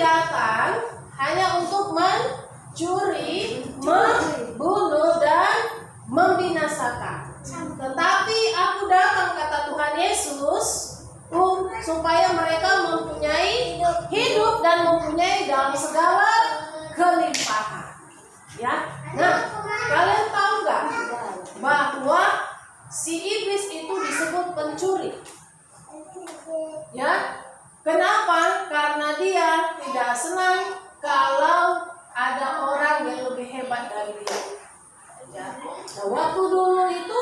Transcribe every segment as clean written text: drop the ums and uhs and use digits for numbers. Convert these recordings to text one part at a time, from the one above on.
datang hanya untuk mencuri, membunuh, dan membinasakan. Tetapi aku datang, kata Tuhan Yesus, supaya mereka mempunyai hidup dan mempunyai dalam segala kelimpahan. Ya, nah kalian tahu nggak bahwa si iblis itu disebut pencuri? Ya, kenapa? Karena dia tidak senang kalau ada orang yang lebih hebat dari dia. Ya. Nah, waktu dulu itu,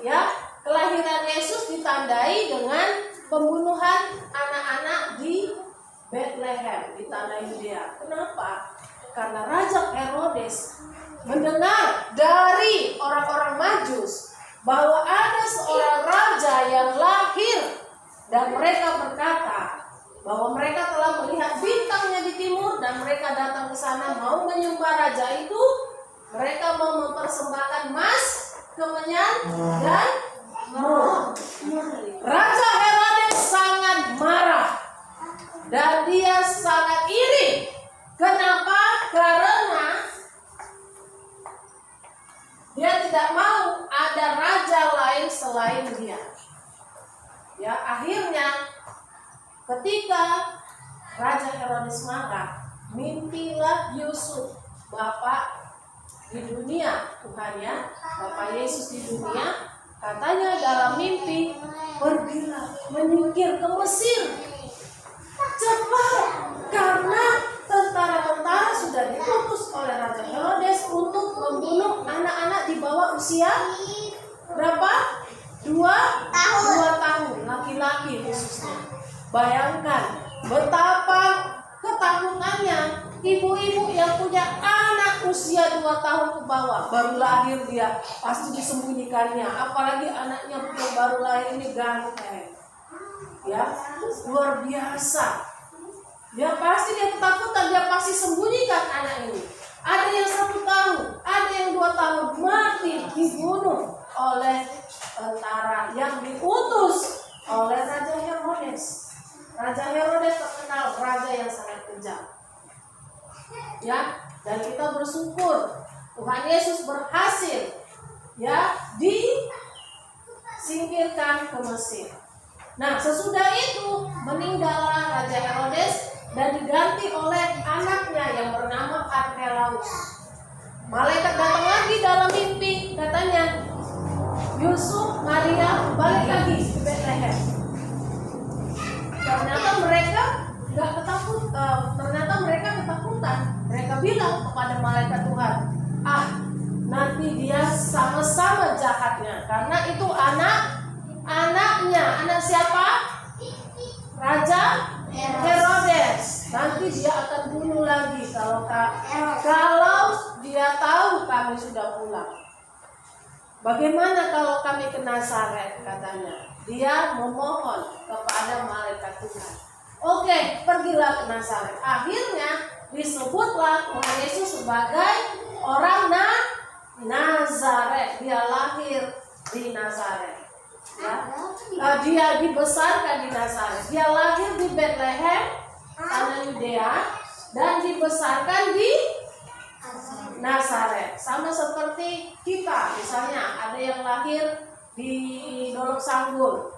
ya, kelahiran Yesus ditandai dengan pembunuhan anak-anak di Bethlehem, di tanah Yudea. Kenapa? Karena Raja Herodes mendengar dari orang-orang Majus bahwa ada seorang raja yang lahir, dan mereka berkata bahwa mereka telah melihat bintangnya di timur dan mereka datang ke sana mau menyembah raja itu. Mereka mau mempersembahkan emas, kemenyan, dan mur. Raja Herodes sangat marah dan dia sangat iri. Kenapa? Karena dia tidak mau ada raja lain selain dia. Ya, akhirnya ketika Raja Herodes marah, mimpilah Yusuf, Bapak di dunia, Tuhan ya, Bapak Yesus di dunia. Katanya dalam mimpi, pergilah menyingkir ke Mesir cepat, karena tentara-tentara sudah diutus oleh Raja Herodes untuk membunuh anak-anak di bawah usia berapa? 2 tahun, laki-laki khususnya. Bayangkan betapa ketakutannya ibu-ibu yang punya anak usia 2 tahun ke bawah, baru lahir dia, pasti disembunyikannya. Apalagi anaknya yang baru lahir ini ganteng, ya, luar biasa. Dia pasti ketakutan, dia pasti sembunyikan anak ini. Ada yang 1 tahun, ada yang 2 tahun, mati dibunuh oleh tentara yang diutus oleh Raja Herodes. Raja Herodes terkenal raja yang sangat kejam. Ya, dan kita bersyukur Tuhan Yesus berhasil, ya, disingkirkan ke Mesir. Nah, sesudah itu meninggallah Raja Herodes dan diganti oleh anaknya yang bernama Archelaus. Malaikat datang lagi dalam mimpi, katanya, Yusuf, Maria, balik lagi ke Bethlehem. Ternyata mereka ketakutan. Mereka bilang kepada malaikat Tuhan, nanti dia sama-sama jahatnya, karena itu anaknya. Anak siapa? Raja Herodes. Nanti dia akan bunuh lagi kalau dia tahu kami sudah pulang. Bagaimana kalau kami ke Nazaret, katanya. Dia memohon kepada malaikat Tuhan. Oke, pergilah ke Nazaret. Akhirnya disebutlah Tuhan Yesus sebagai orang Nazaret. Dia lahir di Nazaret. Ya. Dia dibesarkan di Nazaret. Dia lahir di Bethlehem, tanah Yudea, dan dibesarkan di Nazaret. Sama seperti kita, misalnya ada yang lahir di Dolok Sanggul,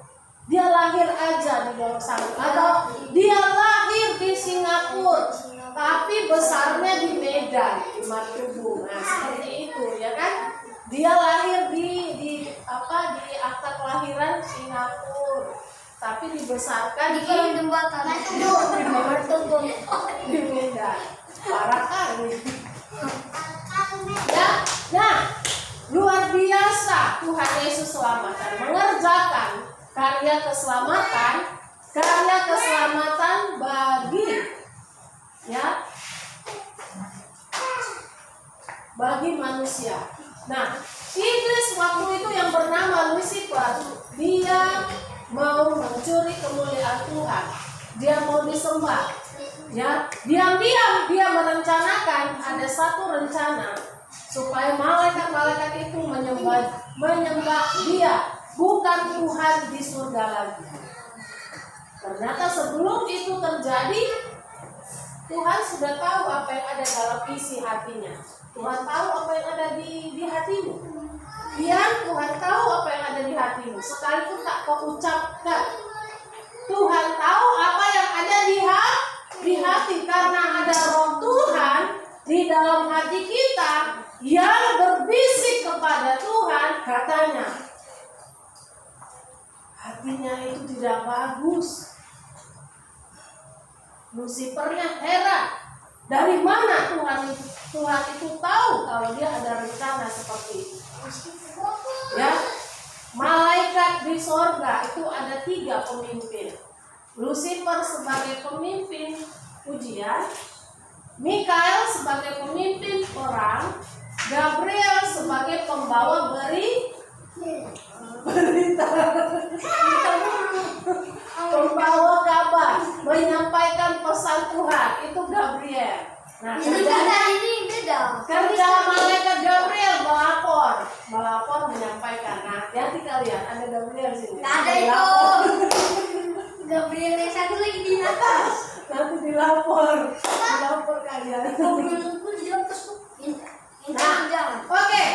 dia lahir aja di Dolok Sanggul, atau dia lahir di Singapura tapi besarnya di Medan, di Martubu. Nah, seperti itu, ya kan? Dia lahir di akta kelahiran Singapura tapi dibesarkan di Martubu, di Medan. Parah kali. Ya, nah, luar biasa Tuhan Yesus selamatkan, mengerjakan karya keselamatan bagi manusia. Nah, iblis waktu itu yang bernama Lucifer, dia mau mencuri kemuliaan Tuhan, dia mau disembah. Ya, diam-diam dia merencanakan, ada satu rencana supaya malaikat-malaikat itu menyembah dia, bukan Tuhan di surga lagi. Ternyata sebelum itu terjadi, Tuhan sudah tahu apa yang ada dalam isi hatinya. Tuhan tahu apa yang ada di hatimu. Biar Tuhan tahu apa yang ada di hatimu, sekalipun tak kau ucapkan. Tuhan tahu apa yang ada di hati, karena ada Roh Tuhan di dalam hati kita yang berbisik kepada Tuhan, katanya hatinya itu tidak bagus. Lucifernya heran, dari mana Tuhan itu tahu kalau dia ada rencana seperti itu. Ya, malaikat di sorga itu ada 3 pemimpin. Lucifer sebagai pemimpin pujian, Mikael sebagai pemimpin perang, Gabriel sebagai pembawa berita, pembawa kabar, menyampaikan pesan Tuhan, itu Gabriel. Nah, kerja malaikat Gabriel melapor menyampaikan. Nah, hati kalian, ada Gabriel sini. Ada itu. Gabriel yang satu lagi di atas. Nanti dilapor kalian. Gabrielku di atas tuh. Nah, oke.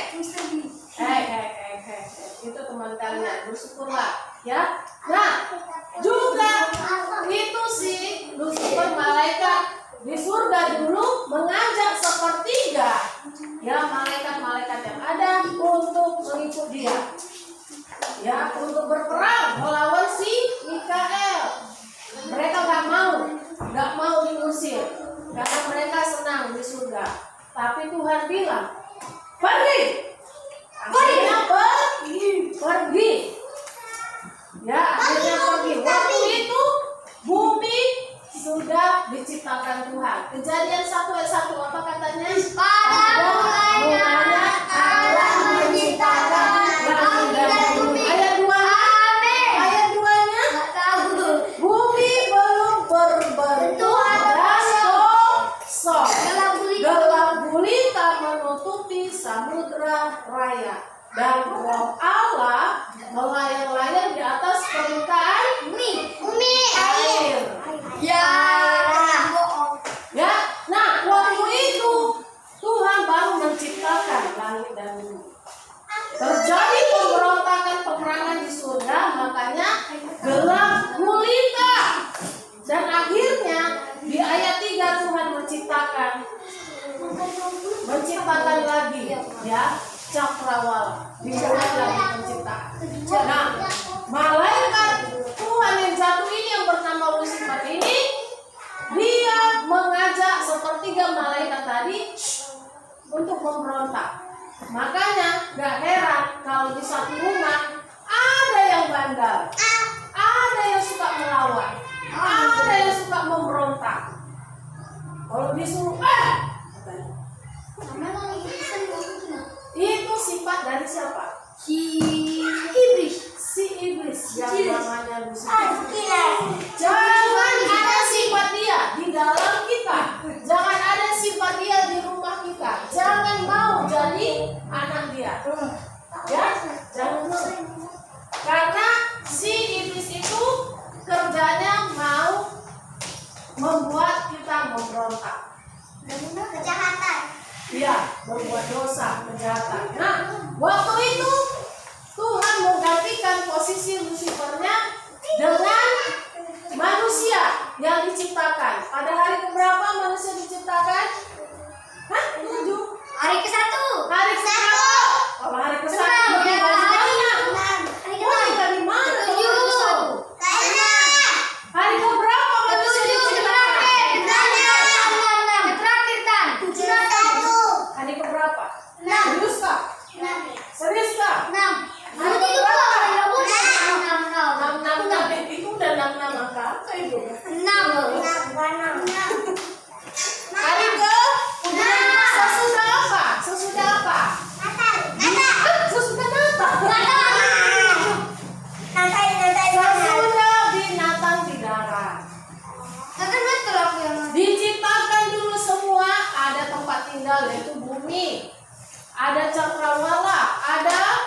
Itu teman kalian, bersyukurlah ya. Nah, juga itu sih Lucifer malaikat di surga dulu mengajak sepertiga ya malaikat-malaikat yang ada untuk mengikut dia, ya, untuk berperang melawan si Mikael. Mereka nggak mau diusir karena mereka senang di surga. Tapi Tuhan bilang, pergi. Akhirnya pergi. Ya, akhirnya pergi. Waktu itu bumi sudah diciptakan Tuhan. Kejadian 1 ayat 1 apa katanya? Pada mulanya Allah menciptakan langit dan bumi. Ayat 2-nya bumi belum berbentuk dan kosong. Gelap gulita menutupi samudra raya, dan Roh Allah melayang-layang di atas permukaan bumi air. ya. Nah, waktu itu Tuhan baru menciptakan langit dan bumi. Terjadi pemberontakan peperangan di surga, makanya gelap gulita. Dan akhirnya di ayat 3 Tuhan menciptakan lagi, ya, cakrawala, dimulai lagi penciptaan. Nah, malaikat Tuhan yang satu ini yang bernama Lucifer ini, dia mengajak sepertiga malaikat tadi untuk memberontak. Makanya gak heran kalau di satu rumah ada yang bandel, ada yang suka melawan, ada yang suka memberontak. Kalau disuruh itu sifat dari siapa? Si iblis yang namanya Lucifer. Jangan ada sifat dia di dalam kita. Jangan ada sifat dia di rumah kita. Jangan mau jadi anak dia. Ya, jangan mau. Karena si iblis itu kerjanya mau membuat kita memberontak. kejahatan. Iya, berbuat dosa, kejahatan. Nah, waktu itu Tuhan menggantikan posisi Lucifernya dengan manusia yang diciptakan. Pada hari keberapa manusia diciptakan? 7. Hari ke-1. Hari ke-1. Kalau hari ke-1 tinggal di mana? Tinggal di mana? Hari keberapa manusia diciptakan? Hari keberapa? 6. Serius kah? 6. Hari keberapa? 6. Itu udah 6 angka apa itu? 6. Hari ke? Sesudah apa? Sesudah apa? Sesudah Natal. Sesudah binatang di darat. Diciptakan dulu semua, ada tempat tinggal yaitu bumi, ada cakrawala, ada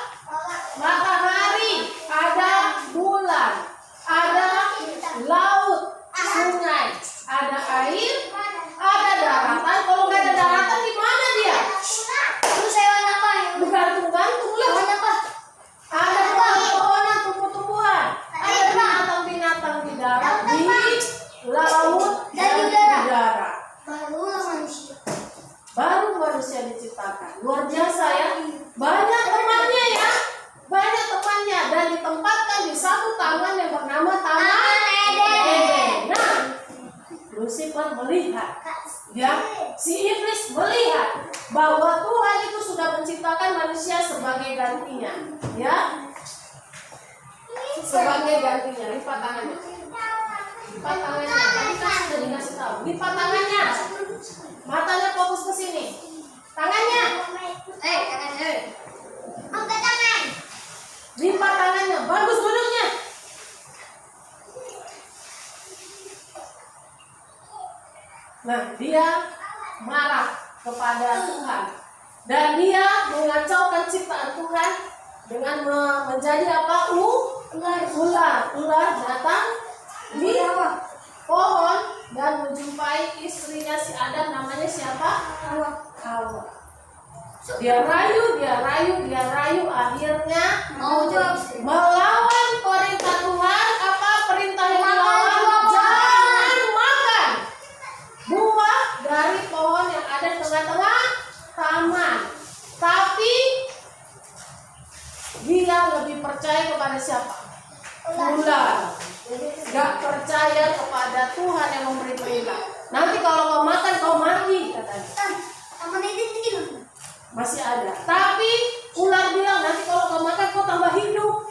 matahari, ada bulan, ada laut, sungai, ada air, melihat, ya, si iblis melihat bahwa Tuhan itu sudah menciptakan manusia sebagai gantinya, ya, sebagai gantinya. Lipat tangannya, lipat tangannya. Tadi kan sudah dikasih tahu. Lipat tangannya, matanya fokus ke sini. Tangannya, tangannya. Angkat tangan. lipat tangannya, bagus duduknya. Nah, dia marah kepada Tuhan dan dia mengacaukan ciptaan Tuhan dengan menjadi apa? Ular datang di pohon dan menjumpai istrinya si Adam, namanya siapa? Hawa. Dia rayu, akhirnya melawan perintah Tuhan. Apa perintah yang dilawan? Jangan makan buah dari pohon yang ada di tengah-tengah taman. Tapi dia lebih percaya kepada siapa? Ular. Gak percaya kepada Tuhan yang memberi perintah. Nanti kalau kau makan kau mati, katanya. Masih ada. Tapi ular bilang nanti kalau kau makan kau tambah hidup.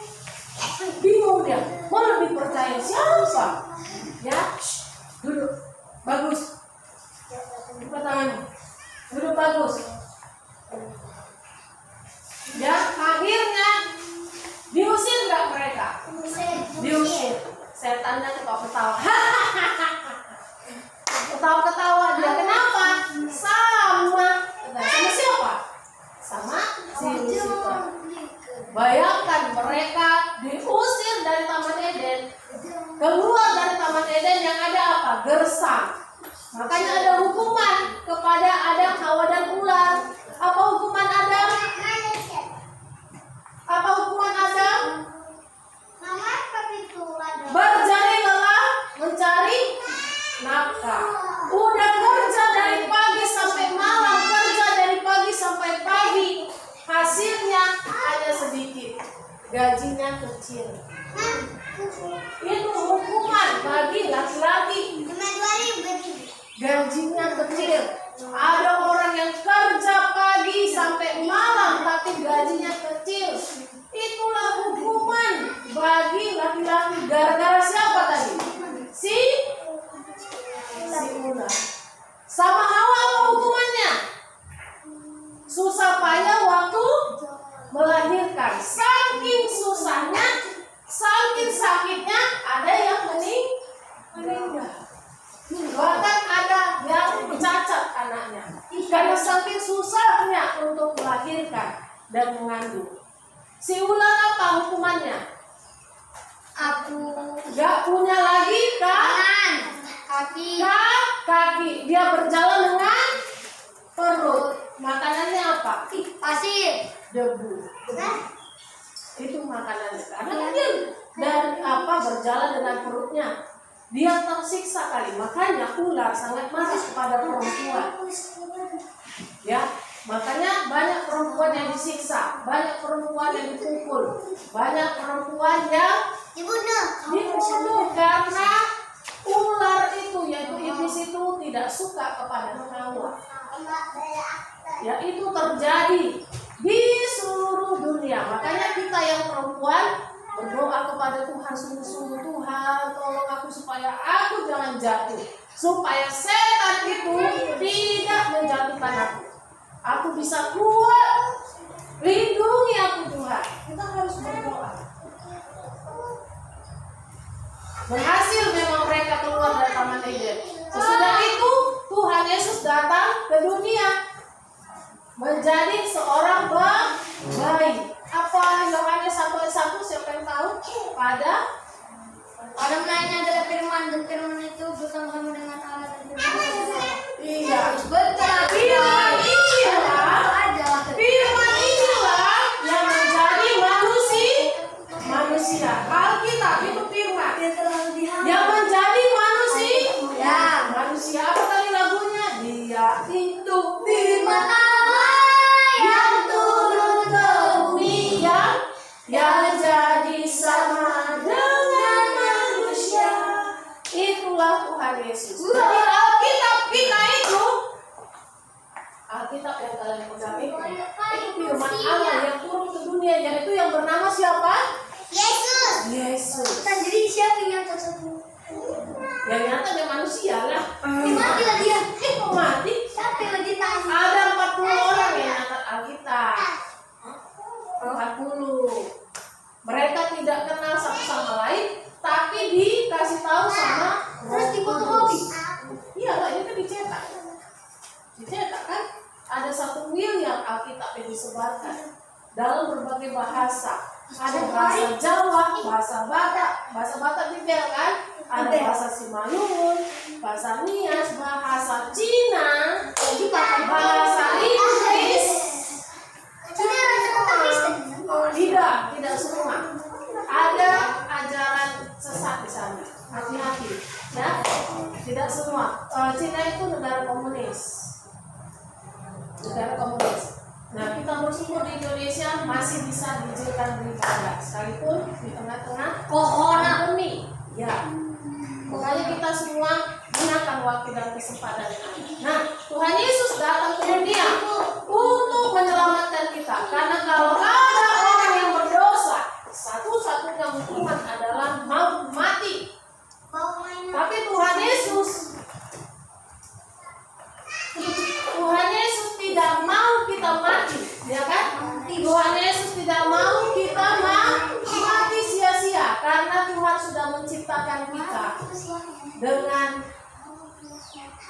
Bingung dia. Mau lebih percaya siapa? Ya, duduk. Bagus. Buka tangannya. Duduk bagus. Ya, akhirnya diusir nggak mereka? Diusir. Setannya ketawa-ketawa. Ketawa-ketawa dia. Kenapa? Sama siapa? Sama si Lucifer. Bayangkan mereka diusir dari Taman Eden, keluar dari Taman Eden yang ada apa? Gersang. Makanya ada hukuman kepada Adam, Hawa dan ular. Apa hukuman Adam? Apa hukuman Adam? Berjari lelah mencari nafkah. Udah kerja dari pagi sampai malam, kerja dari pagi sampai pagi, hasilnya hanya sedikit, gajinya kecil. Itu hukuman bagi laki-laki. Gajinya kecil. Ada orang yang kerja pagi sampai malam tapi gajinya kecil. Itulah hukuman bagi laki-laki. Gara-gara siapa tadi? Si ular. Sama Hawa apa hukumannya? Susah payah waktu melahirkan. Saking susahnya, saking sakitnya, ada yang meninggal. Bahkan ada yang cacat anaknya karena saking susahnya untuk melahirkan dan mengandung. Si ular apa hukumannya? Aku Gak punya lagi kaki. kaki. Dia berjalan dengan perut. Makanannya apa? Pasir. Debu. Itu makanannya. Karena dia dan berjalan dengan perutnya. Dia tersiksa kali. Makanya ular sangat marah kepada perempuan. Ya, makanya banyak perempuan yang disiksa, banyak perempuan yang dipukul, banyak perempuan yang dibunuh karena ular itu, yaitu iblis itu tidak suka kepada Hawa. Ya, itu terjadi di seluruh dunia. Makanya kita yang perempuan berdoa kepada Tuhan sungguh-sungguh, Tuhan tolong aku supaya aku jangan jatuh, supaya setan itu tidak menjatuhkan aku. Aku bisa kuat, lindungi aku Tuhan. Kita harus berdoa. Berhasil memang mereka keluar dari Taman Eden. Sesudah itu Tuhan Yesus datang ke dunia menjadi seorang bayi. Apa Yohanes 1:1 siapa yang tahu? Pada mulanya adalah firman, dan firman itu bersama-sama dengan Allah dan firman. Iya. Betul. Firman inilah yang menjadi manusia. Alkitab itu firman. Yang menjadi manusia apa tadi lagunya? Dia itu firman Allah yang turun ke bumi, yang jadi sama dengan manusia. Itulah Tuhan Yesus. Jadi Alkitab Alkitab yang kalian pegang itu firman Allah yang turun ke dunia, yaitu yang bernama siapa? Yesus. Yesus. Jadi siapa yang nyata satu? Yang nyata dia manusia lah. Mati lah dia. Kok mati? Siapa yang ditangkap? Ada 40 orang yang nyata Alkitab. 40. Mereka tidak kenal satu sama lain, tapi dikasih tahu sama Terus difotokopi. Iya lah, ini kan dicetak. Dicetak kan? Ada satu miliar Alkitab yang disebarkan dalam berbagai bahasa. Ada bahasa Jawa, bahasa Batak juga kan? Ada bahasa Simalungun, bahasa Nias, bahasa Cina, bahasa Inggris. Cina raja kota Kristen. Tidak semua. Ada ajaran sesat di sana. Hati-hati, ya. Tidak semua. Cina itu negara komunis. Nah, kita bersyukur di Indonesia masih bisa diizinkan beribadah, sekalipun di tengah-tengah pandemi. Ya, makanya kita semua gunakan waktu dan kesempatan yang ada. Nah, Tuhan Yesus datang ke dunia untuk menyelamatkan kita. Karena kalau ada orang yang berdosa, satu-satunya hukuman adalah mati. Tapi Tuhan Yesus tidak mau kita mati, ya kan? Tuhan Yesus tidak mau kita mati sia-sia, karena Tuhan sudah menciptakan kita dengan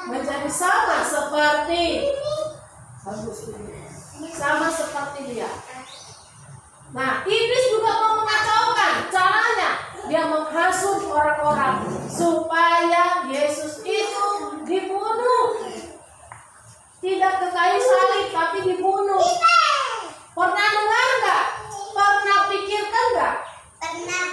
menjadi sama seperti dia. Nah, iblis juga mau mengacaukan. Caranya dia menghasut orang-orang supaya Yesus itu dibunuh. Tidak ke kayu salib, tapi dibunuh. Pernah dengar nggak? Pernah pikirkan nggak? Pernah.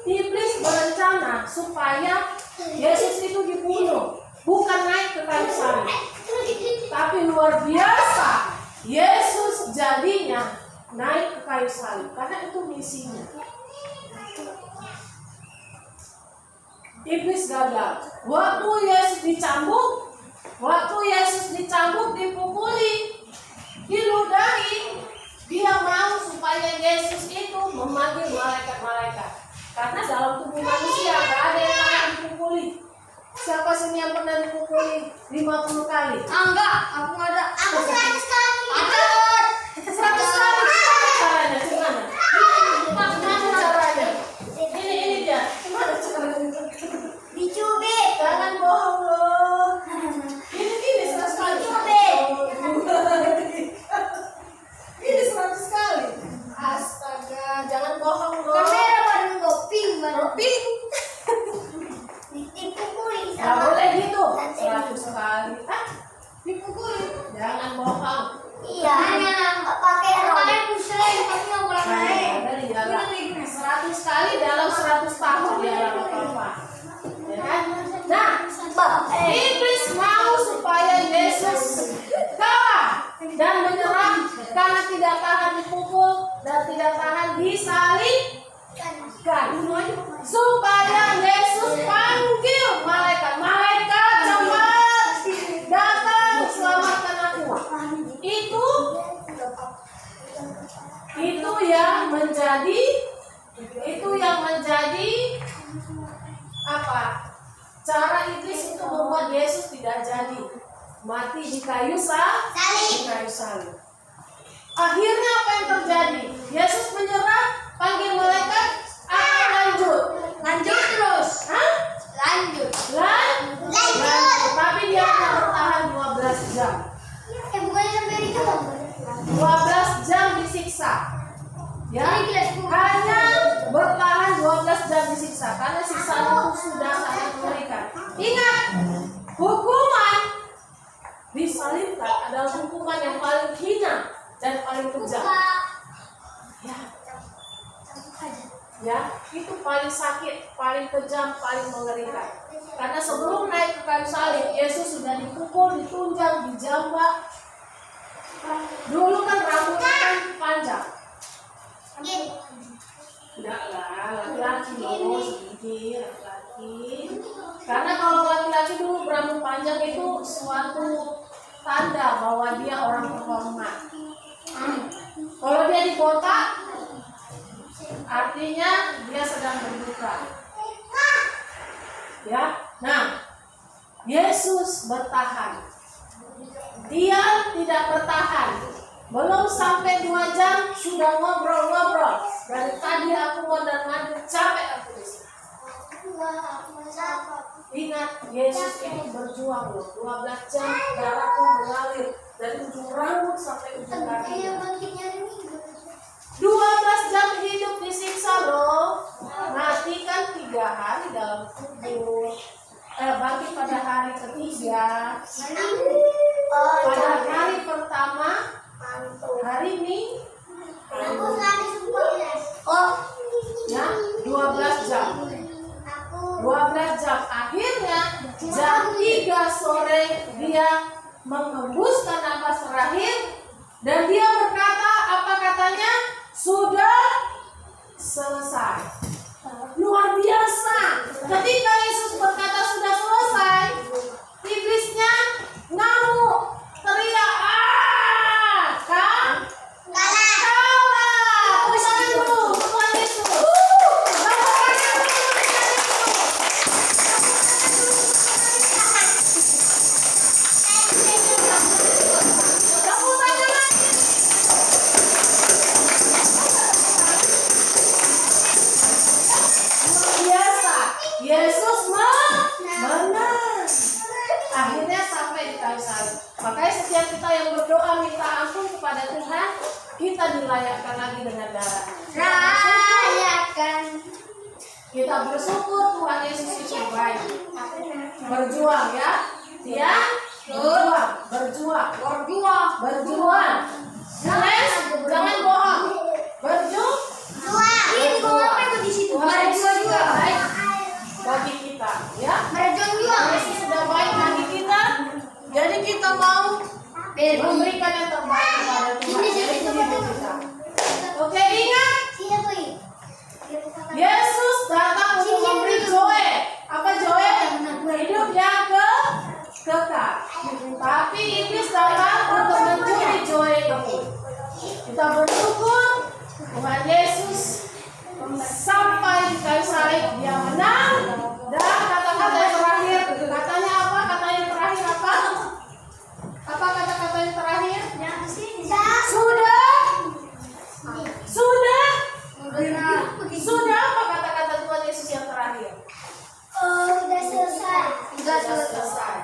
Iblis berencana supaya Yesus itu dibunuh, bukan naik ke kayu salib. Tapi luar biasa, Yesus jadinya naik ke kayu salib karena itu misinya. Iblis gagal. Waktu Yesus dicambuk, dipukuli, diludahi, dia mau supaya Yesus itu memanggil malaikat-malaikat. Karena dalam tubuh manusia gak ada yang pernah dipukuli. Siapa sini yang pernah dipukuli 50 kali? Enggak, aku nggak ada. Aku 100 kali. Ada. 100 kali. Caranya gimana? Gimana caranya? Ini dia. Gimana caranya? Dicubit. Jangan bohong loh. Ini 100 kali. Ini 100 kali. Astaga, jangan bohong loh. Kamera baru nggak pink baru. Pink. Dipukuli Gak sama. boleh gitu. 100 kali. Dipukuli. Jangan bohong. Iya. Hanya nggak pakai pakai pusing, tapi nggak boleh naik. Dari dalam 100 kali dalam 100 tahun dia nggak apa-apa. Ya kan? Nah, iblis mau supaya Yesus kalah dan menyerah karena tidak tahan dipukul dan tidak tahan disalibkan. Supaya Yesus panggil malaikat cepat datang selamatkan aku. Itu yang menjadi apa? Cara iblis untuk membuat Yesus tidak jadi mati di kayu salib. Akhirnya apa yang terjadi? Yesus menyerah, panggil malaikat, akan lanjut terus. Lanjut. Tapi dia hanya bertahan 12 jam. Bukannya sampai di dalam. 12 jam disiksa. Ya, hanya bertahan 12 jam disiksa karena siksaan itu sudah sangat mengerikan. Ingat, hukuman disalibkan adalah hukuman yang paling hina dan paling kejam. Ya, itu paling sakit, paling kejam, paling mengerikan. Karena sebelum naik ke kayu salib, Yesus sudah dipukul, ditunjang, dijambak. Dulu kan rambutnya kan panjang. Enggak lah, laki-laki loh, sedikit laki-laki. Karena kalau laki-laki dulu berambut panjang itu suatu tanda bahwa dia orang terhormat. Kalau dia dibotak, artinya dia sedang berduka. Ya, nah, Yesus bertahan. Dia tidak bertahan. Belum sampai 2 jam sudah ngobrol-ngobrol. Dari tadi aku mondar-mandir, capek aku di sini. Ingat, Yesus ini berjuang loh. 12 jam darahku mengalir dari ujung rambut sampai ujung kaki. 12 jam hidup disiksa loh. Mati kan 3 hari dalam kubur. Bangkit pada hari ketiga. Pada hari pertama, hari ini, ya 12 jam. 12 jam. Akhirnya jam 3 sore dia menghembuskan nafas terakhir dan dia berkata, apa katanya? Sudah selesai. Luar biasa. Ketika Yesus berkata sudah selesai, iblisnya ngamuk, teriak, kalah. Tepuk tangan dulu, Tuhan Yesus. Tepuk tangan lagi. Luar biasa. Yesus menang. Akhirnya sampai di kayu salib. Makanya setiap kita yang berdoa minta ampun kepada Tuhan, kita dilayakkan lagi dengan darah. Kita bersyukur Tuhan Yesus itu baik. Berjuang ya. Dia berjuang. Jangan bohong. Berjuang. Tuhan Yesus juga baik bagi kita, ya. Yesus sudah baik bagi kita, jadi kita mau memberikan yang terbaik kepada Tuhan. Jadi hidup kita. Oke, ingat, Yesus datang untuk memberi joy. Apa joy? Hidup yang kekal. Tapi iblis datang untuk mencuri joy itu. Kita bersyukur Tuhan Yesus sampai di kayu salib dia menang. Dan kata-kata yang terakhir, katanya apa? Kata yang terakhir apa? Apa kata-kata yang terakhir? Sudah apa kata-kata Tuhan Yesus yang terakhir? Sudah selesai.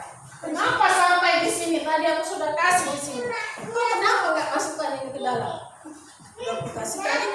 Kenapa sampai di sini? Tadi aku sudah kasih di sini. Kok kenapa nggak masukkan ini ke dalam? Kasih tadi